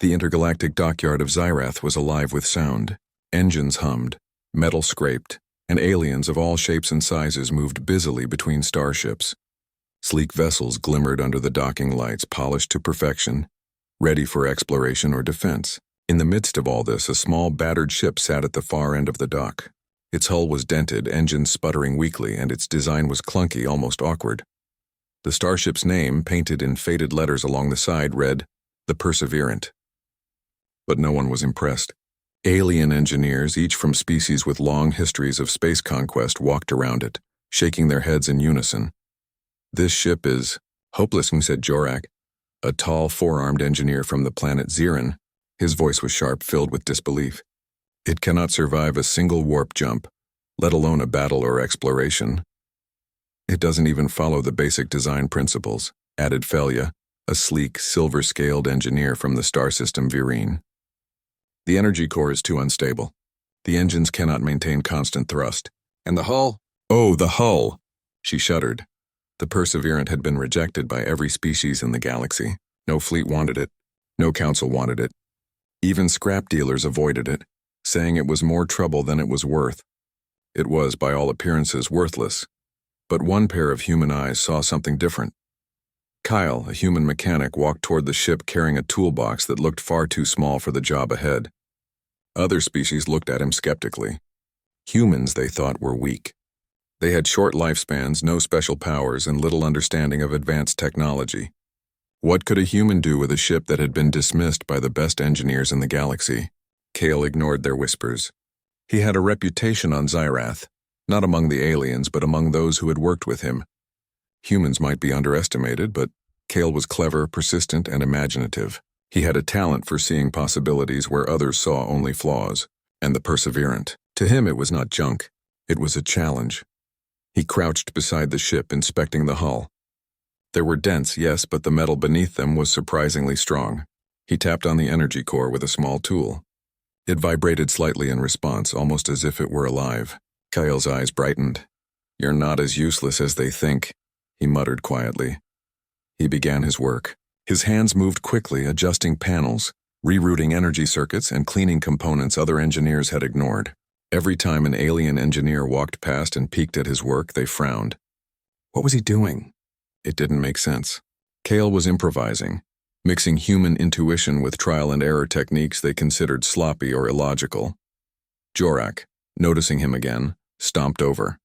The intergalactic dockyard of Xyrath was alive with sound. Engines hummed, metal scraped, and aliens of all shapes and sizes moved busily between starships. Sleek vessels glimmered under the docking lights, polished to perfection, ready for exploration or defense. In the midst of all this, a small, battered ship sat at the far end of the dock. Its hull was dented, engines sputtering weakly, and its design was clunky, almost awkward. The starship's name, painted in faded letters along the side, read, "The Perseverant." But no one was impressed. Alien engineers, each from species with long histories of space conquest, walked around it, shaking their heads in unison. "This ship is hopeless," said Jorak, a tall, four-armed engineer from the planet Zirin. His voice was sharp, filled with disbelief. "It cannot survive a single warp jump, let alone a battle or exploration. It doesn't even follow the basic design principles," added Felia, a sleek, silver-scaled engineer from the star system Virine. "The energy core is too unstable. The engines cannot maintain constant thrust. And the hull?" "Oh, the hull!" She shuddered. The Perseverant had been rejected by every species in the galaxy. No fleet wanted it. No council wanted it. Even scrap dealers avoided it, saying it was more trouble than it was worth. It was, by all appearances, worthless. But one pair of human eyes saw something different. Kyle, a human mechanic, walked toward the ship carrying a toolbox that looked far too small for the job ahead. Other species looked at him skeptically. Humans, they thought, were weak. They had short lifespans, no special powers, and little understanding of advanced technology. What could a human do with a ship that had been dismissed by the best engineers in the galaxy? Kale ignored their whispers. He had a reputation on Xyrath, not among the aliens, but among those who had worked with him. Humans might be underestimated, but Kale was clever, persistent, and imaginative. He had a talent for seeing possibilities where others saw only flaws. And the Perseverant. To him, it was not junk. It was a challenge. He crouched beside the ship, inspecting the hull. There were dents, yes, but the metal beneath them was surprisingly strong. He tapped on the energy core with a small tool. It vibrated slightly in response, almost as if it were alive. Kyle's eyes brightened. "You're not as useless as they think," he muttered quietly. He began his work. His hands moved quickly, adjusting panels, rerouting energy circuits, and cleaning components other engineers had ignored. Every time an alien engineer walked past and peeked at his work, they frowned. What was he doing? It didn't make sense. Kale was improvising, mixing human intuition with trial-and-error techniques they considered sloppy or illogical. Jorak, noticing him again, stomped over.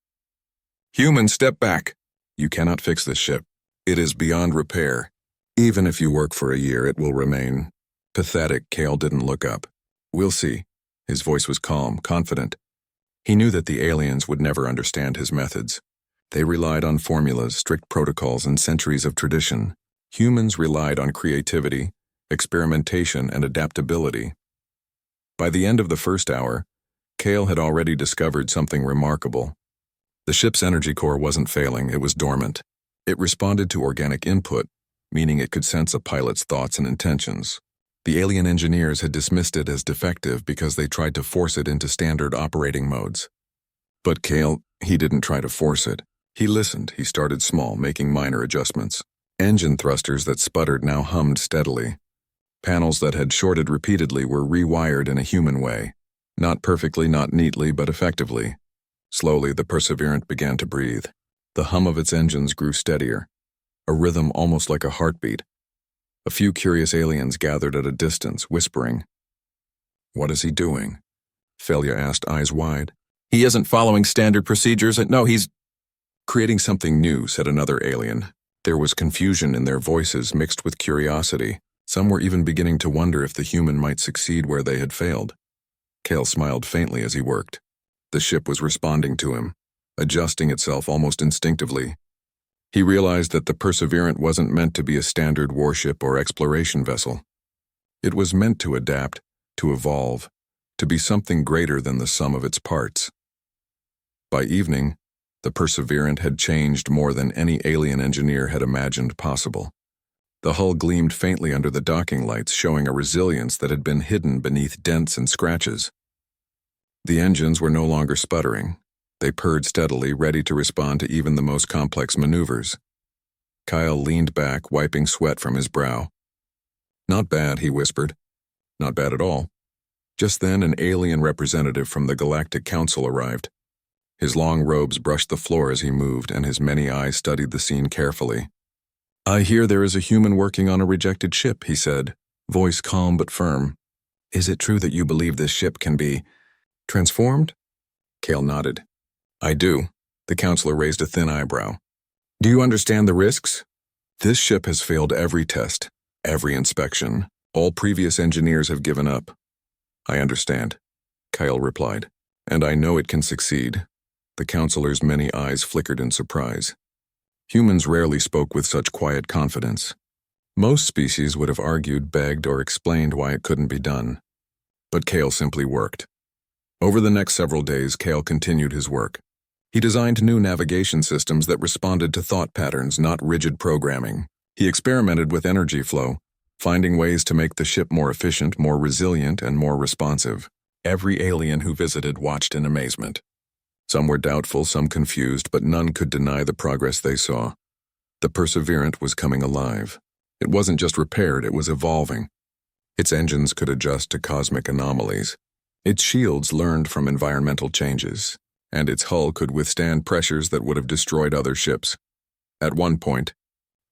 "Human, step back. You cannot fix this ship. It is beyond repair. Even if you work for a year, it will remain." Pathetic, Kale didn't look up. "We'll see." His voice was calm, confident. He knew that the aliens would never understand his methods. They relied on formulas, strict protocols, and centuries of tradition. Humans relied on creativity, experimentation, and adaptability. By the end of the first hour, Kale had already discovered something remarkable. The ship's energy core wasn't failing, it was dormant. It responded to organic input, meaning it could sense a pilot's thoughts and intentions. The alien engineers had dismissed it as defective because they tried to force it into standard operating modes. But Kale, he didn't try to force it. He listened. He started small, making minor adjustments. Engine thrusters that sputtered now hummed steadily. Panels that had shorted repeatedly were rewired in a human way. Not perfectly, not neatly, but effectively. Slowly, the Perseverant began to breathe. The hum of its engines grew steadier, a rhythm almost like a heartbeat. A few curious aliens gathered at a distance, whispering. "What is he doing?" Felia asked, eyes wide. "He isn't following standard procedures. No, he's creating something new," said another alien. There was confusion in their voices mixed with curiosity. Some were even beginning to wonder if the human might succeed where they had failed. Kale smiled faintly as he worked. The ship was responding to him, adjusting itself almost instinctively. He realized that the Perseverant wasn't meant to be a standard warship or exploration vessel. It was meant to adapt, to evolve, to be something greater than the sum of its parts. By evening, the Perseverant had changed more than any alien engineer had imagined possible. The hull gleamed faintly under the docking lights, showing a resilience that had been hidden beneath dents and scratches. The engines were no longer sputtering. They purred steadily, ready to respond to even the most complex maneuvers. Kyle leaned back, wiping sweat from his brow. "Not bad," he whispered. Not bad at all. Just then, an alien representative from the Galactic Council arrived. His long robes brushed the floor as he moved, and his many eyes studied the scene carefully. "I hear there is a human working on a rejected ship," he said, voice calm but firm. "Is it true that you believe this ship can be transformed?" Kale nodded. "I do." The counselor raised a thin eyebrow. "Do you understand the risks? This ship has failed every test, every inspection. All previous engineers have given up." "I understand," Kyle replied, "and I know it can succeed." The counselor's many eyes flickered in surprise. Humans rarely spoke with such quiet confidence. Most species would have argued, begged, or explained why it couldn't be done. But Kale simply worked. Over the next several days, Kale continued his work. He designed new navigation systems that responded to thought patterns, not rigid programming. He experimented with energy flow, finding ways to make the ship more efficient, more resilient, and more responsive. Every alien who visited watched in amazement. Some were doubtful, some confused, but none could deny the progress they saw. The Perseverant was coming alive. It wasn't just repaired, it was evolving. Its engines could adjust to cosmic anomalies. Its shields learned from environmental changes, and its hull could withstand pressures that would have destroyed other ships. At one point,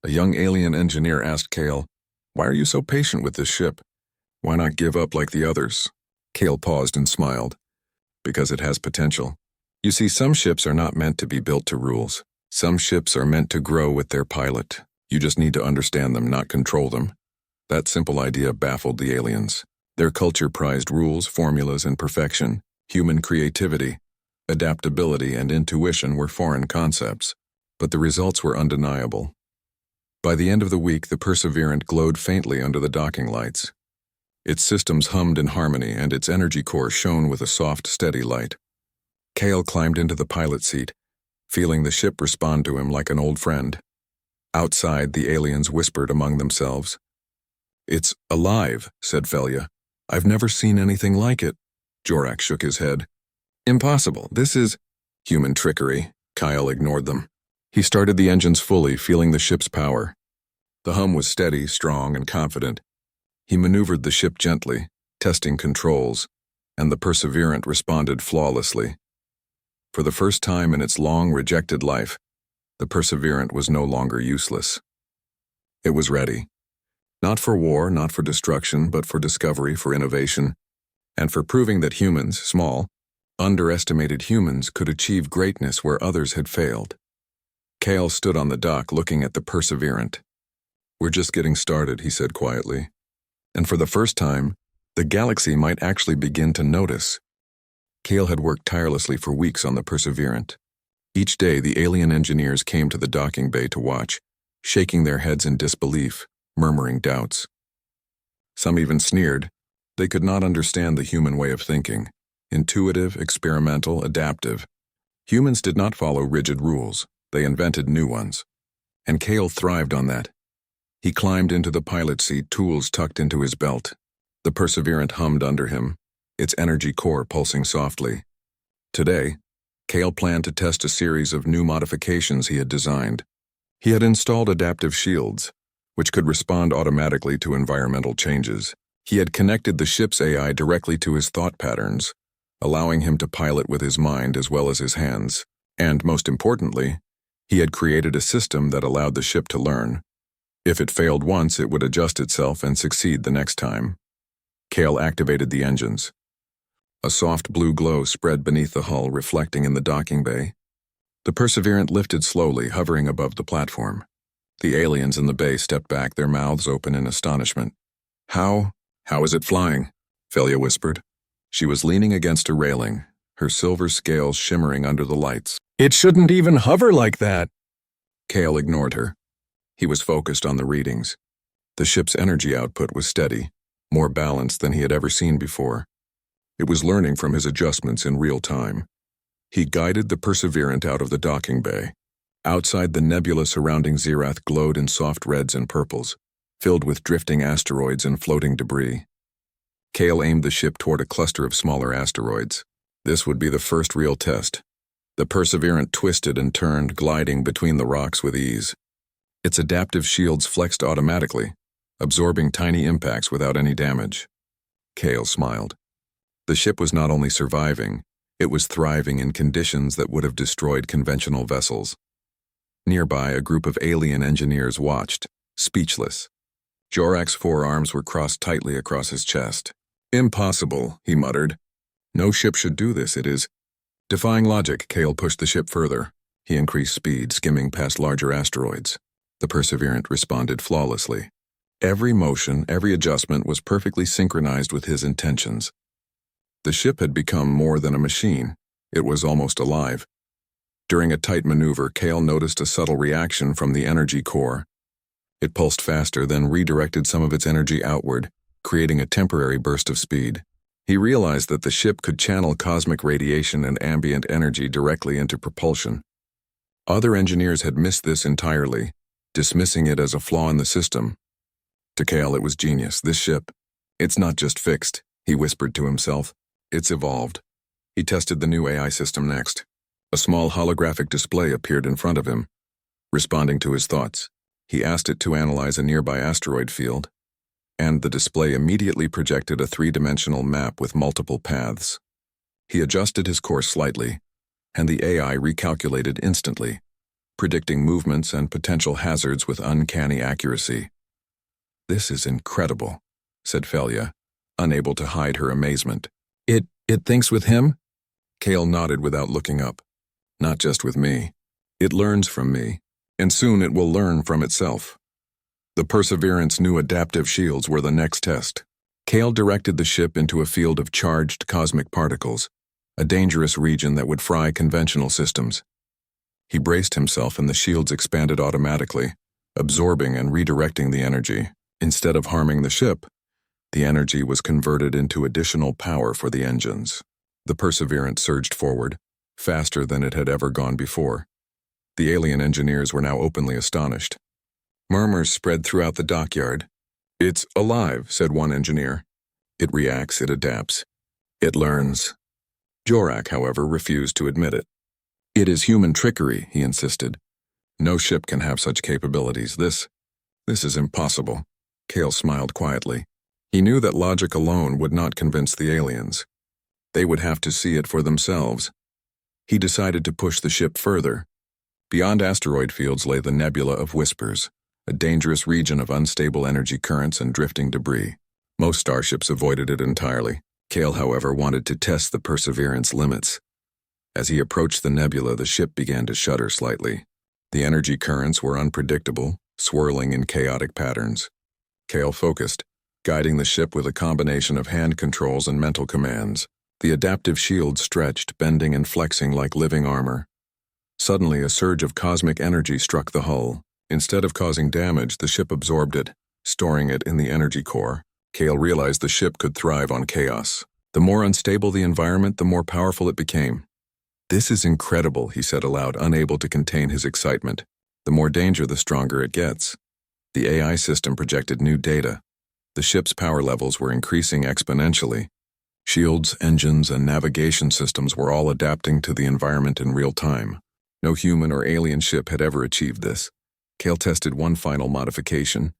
a young alien engineer asked Kale, "Why are you so patient with this ship? Why not give up like the others?" Kale paused and smiled. "Because it has potential. You see, some ships are not meant to be built to rules. Some ships are meant to grow with their pilot. You just need to understand them, not control them." That simple idea baffled the aliens. Their culture prized rules, formulas, and perfection. Human creativity, adaptability, and intuition were foreign concepts, but the results were undeniable. By the end of the week, the Perseverant glowed faintly under the docking lights. Its systems hummed in harmony, and its energy core shone with a soft, steady light. Kale climbed into the pilot seat, feeling the ship respond to him like an old friend. Outside, the aliens whispered among themselves. "It's alive," said Felia. "I've never seen anything like it." Jorak shook his head. "Impossible. This is human trickery." Kyle ignored them. He started the engines fully, feeling the ship's power. The hum was steady, strong, and confident. He maneuvered the ship gently, testing controls, and the Perseverant responded flawlessly. For the first time in its long, rejected life, the Perseverant was no longer useless. It was ready. Not for war, not for destruction, but for discovery, for innovation, and for proving that humans, small, underestimated humans, could achieve greatness where others had failed. Kale stood on the dock looking at the Perseverant. "We're just getting started," he said quietly. And for the first time, the galaxy might actually begin to notice. Kale had worked tirelessly for weeks on the Perseverant. Each day, the alien engineers came to the docking bay to watch, shaking their heads in disbelief, murmuring doubts. Some even sneered. They could not understand the human way of thinking. Intuitive, experimental, adaptive. Humans did not follow rigid rules. They invented new ones. And Kale thrived on that. He climbed into the pilot seat, tools tucked into his belt. The Perseverant hummed under him, its energy core pulsing softly. Today, Kale planned to test a series of new modifications he had designed. He had installed adaptive shields, which could respond automatically to environmental changes. He had connected the ship's AI directly to his thought patterns, allowing him to pilot with his mind as well as his hands. And most importantly, he had created a system that allowed the ship to learn. If it failed once, it would adjust itself and succeed the next time. Kale activated the engines. A soft blue glow spread beneath the hull, reflecting in the docking bay. The Perseverant lifted slowly, hovering above the platform. The aliens in the bay stepped back, their mouths open in astonishment. How is it flying?" Felia whispered. She was leaning against a railing, her silver scales shimmering under the lights. "It shouldn't even hover like that." Kale ignored her. He was focused on the readings. The ship's energy output was steady, more balanced than he had ever seen before. It was learning from his adjustments in real time. He guided the Perseverant out of the docking bay. Outside, the nebula surrounding Zirath glowed in soft reds and purples, filled with drifting asteroids and floating debris. Kale aimed the ship toward a cluster of smaller asteroids. This would be the first real test. The Perseverant twisted and turned, gliding between the rocks with ease. Its adaptive shields flexed automatically, absorbing tiny impacts without any damage. Kale smiled. The ship was not only surviving, it was thriving in conditions that would have destroyed conventional vessels. Nearby, a group of alien engineers watched, speechless. Jorak's forearms were crossed tightly across his chest. "Impossible," he muttered. "No ship should do this, it is." Defying logic, Kale pushed the ship further. He increased speed, skimming past larger asteroids. The Perseverant responded flawlessly. Every motion, every adjustment was perfectly synchronized with his intentions. The ship had become more than a machine. It was almost alive. During a tight maneuver, Kale noticed a subtle reaction from the energy core. It pulsed faster, then redirected some of its energy outward, creating a temporary burst of speed. He realized that the ship could channel cosmic radiation and ambient energy directly into propulsion. Other engineers had missed this entirely, dismissing it as a flaw in the system. To Kale, it was genius. This ship, it's not just fixed, he whispered to himself. It's evolved. He tested the new AI system next. A small holographic display appeared in front of him. Responding to his thoughts, he asked it to analyze a nearby asteroid field, and the display immediately projected a three-dimensional map with multiple paths. He adjusted his course slightly, and the AI recalculated instantly, predicting movements and potential hazards with uncanny accuracy. "This is incredible," said Felia, unable to hide her amazement. It thinks with him?" Kale nodded without looking up. "Not just with me. It learns from me, and soon it will learn from itself." The Perseverance's new adaptive shields were the next test. Kale directed the ship into a field of charged cosmic particles, a dangerous region that would fry conventional systems. He braced himself and the shields expanded automatically, absorbing and redirecting the energy. Instead of harming the ship, the energy was converted into additional power for the engines. The Perseverance surged forward, faster than it had ever gone before. The alien engineers were now openly astonished. Murmurs spread throughout the dockyard. "It's alive," said one engineer. "It reacts, it adapts. It learns." Jorak, however, refused to admit it. "It is human trickery," he insisted. "No ship can have such capabilities. This is impossible." Kale smiled quietly. He knew that logic alone would not convince the aliens. They would have to see it for themselves. He decided to push the ship further. Beyond asteroid fields lay the Nebula of Whispers, a dangerous region of unstable energy currents and drifting debris. Most starships avoided it entirely. Kale, however, wanted to test the Perseverance's limits. As he approached the nebula, the ship began to shudder slightly. The energy currents were unpredictable, swirling in chaotic patterns. Kale focused, guiding the ship with a combination of hand controls and mental commands. The adaptive shield stretched, bending and flexing like living armor. Suddenly, a surge of cosmic energy struck the hull. Instead of causing damage, the ship absorbed it, storing it in the energy core. Kale realized the ship could thrive on chaos. The more unstable the environment, the more powerful it became. "This is incredible," he said aloud, unable to contain his excitement. "The more danger, the stronger it gets." The AI system projected new data. The ship's power levels were increasing exponentially. Shields, engines, and navigation systems were all adapting to the environment in real time. No human or alien ship had ever achieved this. Kale tested one final modification,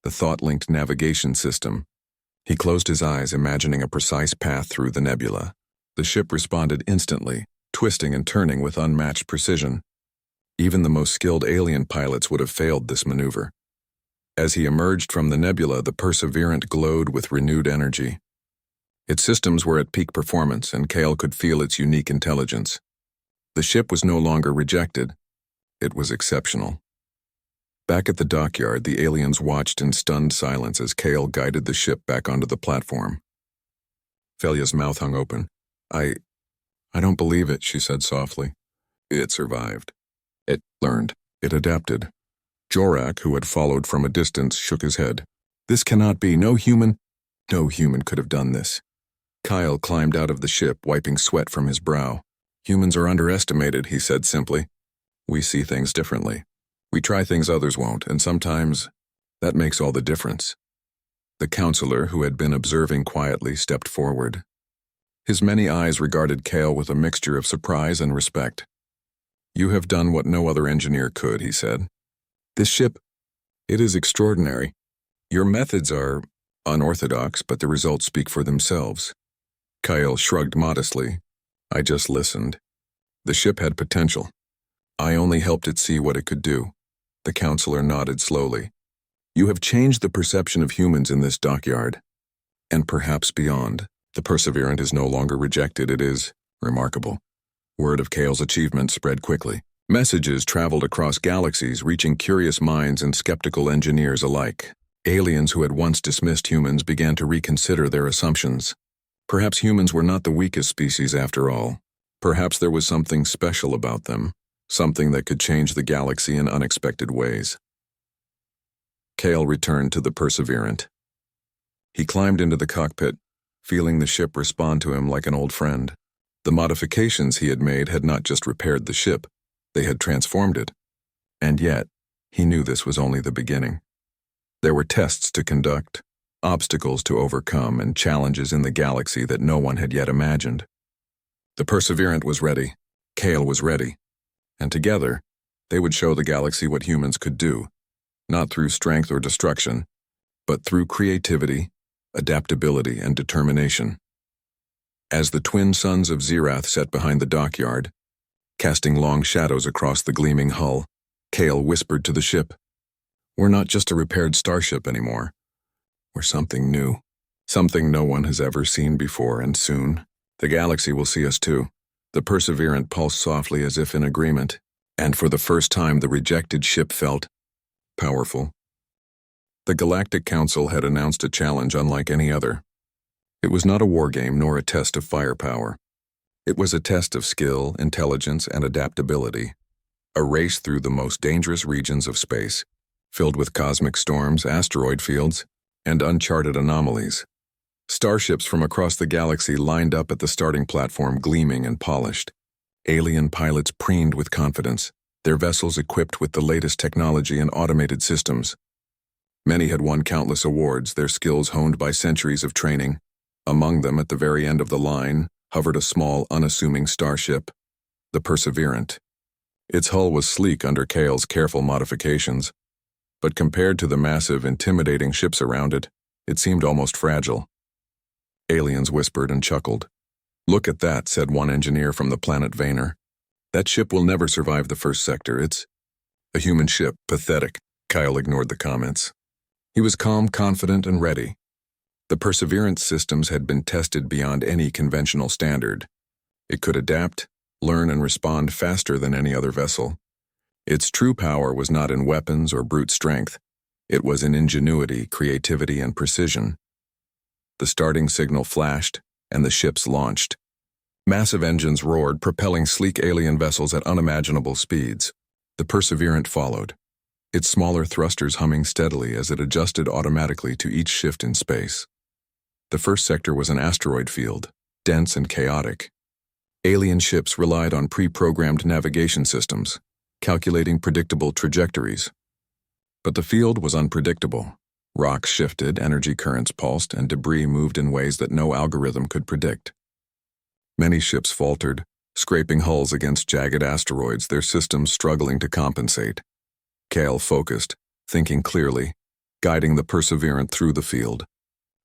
the thought-linked navigation system. He closed his eyes, imagining a precise path through the nebula. The ship responded instantly, twisting and turning with unmatched precision. Even the most skilled alien pilots would have failed this maneuver. As he emerged from the nebula, the Perseverant glowed with renewed energy. Its systems were at peak performance, and Kale could feel its unique intelligence. The ship was no longer rejected. It was exceptional. Back at the dockyard, the aliens watched in stunned silence as Kale guided the ship back onto the platform. Felia's mouth hung open. I don't believe it," she said softly. "It survived. It learned. It adapted." Jorak, who had followed from a distance, shook his head. "This cannot be. No human could have done this." Kyle climbed out of the ship, wiping sweat from his brow. "Humans are underestimated," he said simply. "We see things differently. We try things others won't, and sometimes that makes all the difference." The counselor, who had been observing quietly, stepped forward. His many eyes regarded Kale with a mixture of surprise and respect. "You have done what no other engineer could," he said. "This ship, it is extraordinary. Your methods are Unorthodox, but the results speak for themselves. Kyle shrugged modestly. I just listened. The ship had potential. I only helped it see what it could do. The counselor nodded slowly. You have changed the perception of humans in this dockyard. And perhaps beyond. The Perseverant is no longer rejected. It is remarkable. Word of Kale's achievement spread quickly. Messages traveled across galaxies, reaching curious minds and skeptical engineers alike. Aliens who had once dismissed humans began to reconsider their assumptions. Perhaps humans were not the weakest species after all. Perhaps there was something special about them, something that could change the galaxy in unexpected ways. Kale returned to the Perseverant. He climbed into the cockpit, feeling the ship respond to him like an old friend. The modifications he had made had not just repaired the ship, they had transformed it. And yet, he knew this was only the beginning. There were tests to conduct, obstacles to overcome, and challenges in the galaxy that no one had yet imagined. The Perseverant was ready. Kale was ready. And together, they would show the galaxy what humans could do, not through strength or destruction, but through creativity, adaptability, and determination. As the twin suns of Zirath set behind the dockyard, casting long shadows across the gleaming hull, Kale whispered to the ship, We're not just a repaired starship anymore. We're something new, something no one has ever seen before, and soon, the galaxy will see us too. The Perseverant pulsed softly as if in agreement, and for the first time the rejected ship felt powerful. The Galactic Council had announced a challenge unlike any other. It was not a war game nor a test of firepower. It was a test of skill, intelligence, and adaptability. A race through the most dangerous regions of space, filled with cosmic storms, asteroid fields, and uncharted anomalies. Starships from across the galaxy lined up at the starting platform, gleaming and polished. Alien pilots preened with confidence, their vessels equipped with the latest technology and automated systems. Many had won countless awards, their skills honed by centuries of training. Among them, at the very end of the line, hovered a small, unassuming starship, the Perseverant. Its hull was sleek under Kale's careful modifications, but compared to the massive, intimidating ships around it, it seemed almost fragile. Aliens whispered and chuckled. Look at that, said one engineer from the planet Vaynor. That ship will never survive the first sector. It's a human ship. Pathetic. Kyle ignored the comments. He was calm, confident, and ready. The Perseverance systems had been tested beyond any conventional standard. It could adapt, learn, and respond faster than any other vessel. Its true power was not in weapons or brute strength. It was in ingenuity, creativity, and precision. The starting signal flashed, and the ships launched. Massive engines roared, propelling sleek alien vessels at unimaginable speeds. The Perseverant followed, its smaller thrusters humming steadily as it adjusted automatically to each shift in space. The first sector was an asteroid field, dense and chaotic. Alien ships relied on pre-programmed navigation systems, calculating predictable trajectories. But the field was unpredictable. Rocks shifted, energy currents pulsed, and debris moved in ways that no algorithm could predict. Many ships faltered, scraping hulls against jagged asteroids, their systems struggling to compensate. Kale focused, thinking clearly, guiding the Perseverant through the field.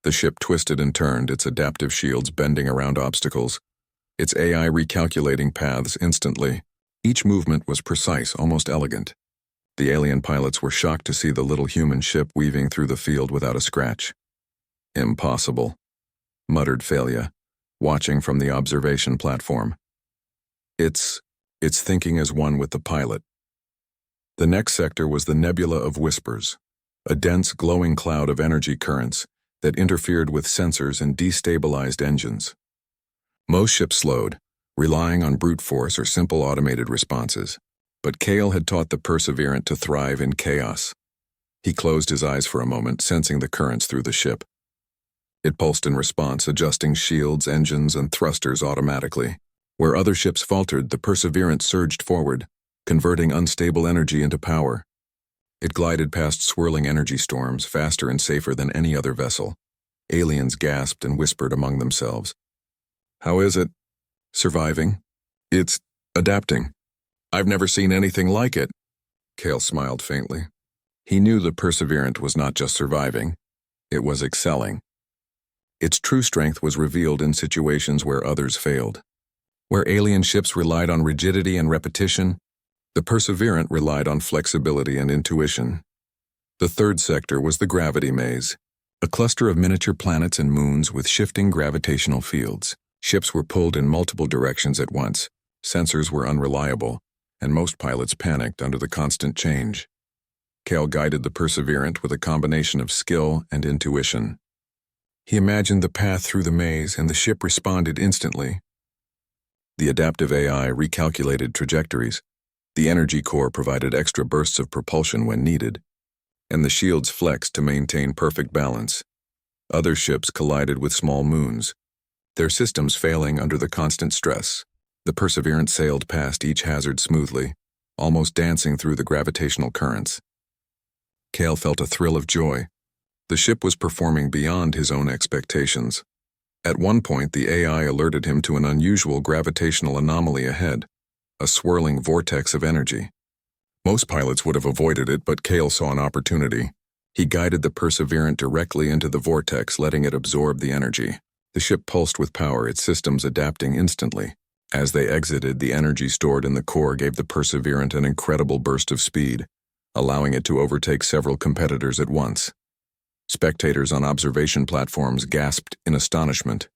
The ship twisted and turned, its adaptive shields bending around obstacles, its AI recalculating paths instantly. Each movement was precise, almost elegant. The alien pilots were shocked to see the little human ship weaving through the field without a scratch. Impossible, muttered Thalia, watching from the observation platform. It's thinking as one with the pilot. The next sector was the Nebula of Whispers, a dense, glowing cloud of energy currents that interfered with sensors and destabilized engines. Most ships slowed, relying on brute force or simple automated responses, but Kale had taught the Perseverant to thrive in chaos. He closed his eyes for a moment, sensing the currents through the ship. It pulsed in response, adjusting shields, engines, and thrusters automatically. Where other ships faltered, the Perseverant surged forward, converting unstable energy into power. It glided past swirling energy storms, faster and safer than any other vessel. Aliens gasped and whispered among themselves. How is it? Surviving? It's adapting. I've never seen anything like it. Kale smiled faintly. He knew the Perseverant was not just surviving. It was excelling. Its true strength was revealed in situations where others failed. Where alien ships relied on rigidity and repetition, the Perseverant relied on flexibility and intuition. The third sector was the gravity maze, a cluster of miniature planets and moons with shifting gravitational fields. Ships were pulled in multiple directions at once, sensors were unreliable, and most pilots panicked under the constant change. Cale guided the Perseverant with a combination of skill and intuition. He imagined the path through the maze, and the ship responded instantly. The adaptive AI recalculated trajectories, the energy core provided extra bursts of propulsion when needed, and the shields flexed to maintain perfect balance. Other ships collided with small moons, their systems failing under the constant stress. The Perseverance sailed past each hazard smoothly, almost dancing through the gravitational currents. Cale felt a thrill of joy. The ship was performing beyond his own expectations. At one point, the AI alerted him to an unusual gravitational anomaly ahead, a swirling vortex of energy. Most pilots would have avoided it, but Cale saw an opportunity. He guided the Perseverant directly into the vortex, letting it absorb the energy. The ship pulsed with power, its systems adapting instantly. As they exited, the energy stored in the core gave the Perseverant an incredible burst of speed, allowing it to overtake several competitors at once. Spectators on observation platforms gasped in astonishment.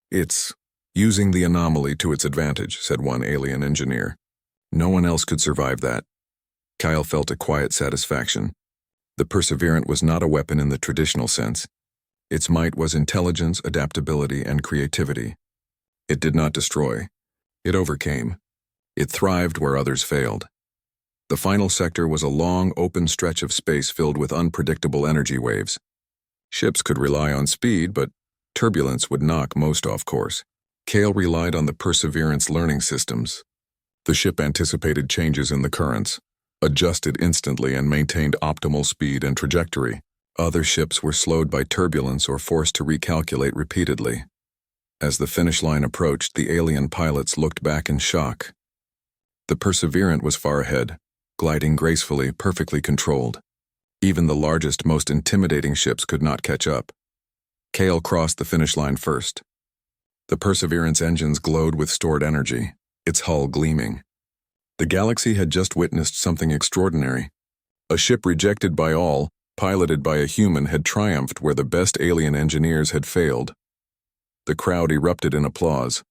"It's using the anomaly to its advantage," said one alien engineer. "No one else could survive that." Cale felt a quiet satisfaction. The Perseverant was not a weapon in the traditional sense. Its might was intelligence, adaptability, and creativity. It did not destroy. It overcame. It thrived where others failed. The final sector was a long, open stretch of space filled with unpredictable energy waves. Ships could rely on speed, but turbulence would knock most off course. Cale relied on the Perseverance learning systems. The ship anticipated changes in the currents, adjusted instantly, and maintained optimal speed and trajectory. Other ships were slowed by turbulence or forced to recalculate repeatedly. As the finish line approached, the alien pilots looked back in shock. The Perseverant was far ahead, gliding gracefully, perfectly controlled. Even the largest, most intimidating ships could not catch up. Cale crossed the finish line first. The Perseverance engines glowed with stored energy, its hull gleaming. The galaxy had just witnessed something extraordinary. A ship rejected by all, piloted by a human, had triumphed where the best alien engineers had failed. The crowd erupted in applause.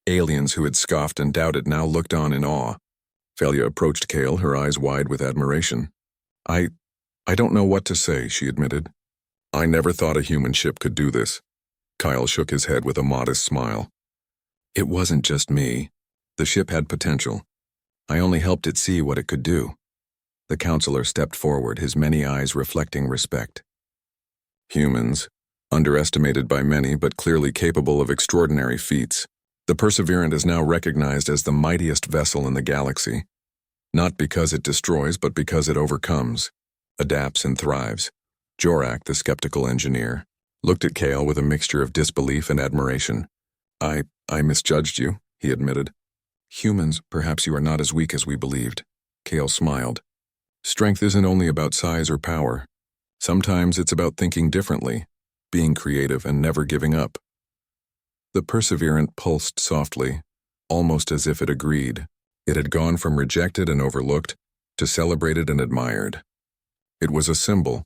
Aliens who had scoffed and doubted now looked on in awe. Felia approached Cale, her eyes wide with admiration. I don't know what to say," she admitted. "I never thought a human ship could do this." Cale shook his head with a modest smile. "It wasn't just me. The ship had potential. I only helped it see what it could do." The counselor stepped forward, his many eyes reflecting respect. "Humans, underestimated by many but clearly capable of extraordinary feats. The Perseverant is now recognized as the mightiest vessel in the galaxy. Not because it destroys, but because it overcomes, adapts, and thrives." Jorak, the skeptical engineer, looked at Cale with a mixture of disbelief and admiration. I misjudged you," he admitted. "Humans, perhaps you are not as weak as we believed." Cale smiled. "Strength isn't only about size or power. Sometimes it's about thinking differently, being creative, and never giving up." The Perseverant pulsed softly, almost as if it agreed. It had gone from rejected and overlooked to celebrated and admired. It was a symbol,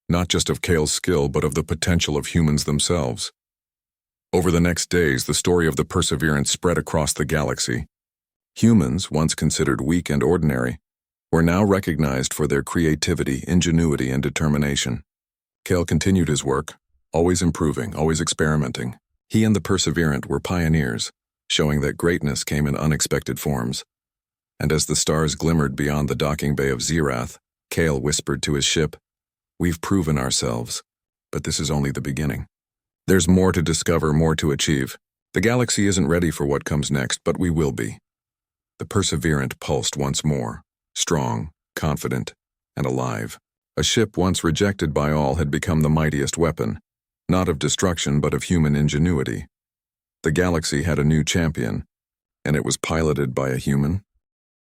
not just of Cale's skill, but of the potential of humans themselves. Over the next days, the story of the Perseverance spread across the galaxy. Humans, once considered weak and ordinary, were now recognized for their creativity, ingenuity, and determination. Cale continued his work, always improving, always experimenting. He and the Perseverant were pioneers, showing that greatness came in unexpected forms. And as the stars glimmered beyond the docking bay of Zerath, Cale whispered to his ship, "We've proven ourselves, but this is only the beginning. There's more to discover, more to achieve. The galaxy isn't ready for what comes next, but we will be." The Perseverant pulsed once more, strong, confident, and alive. A ship once rejected by all had become the mightiest weapon, not of destruction but of human ingenuity. The galaxy had a new champion, and it was piloted by a human.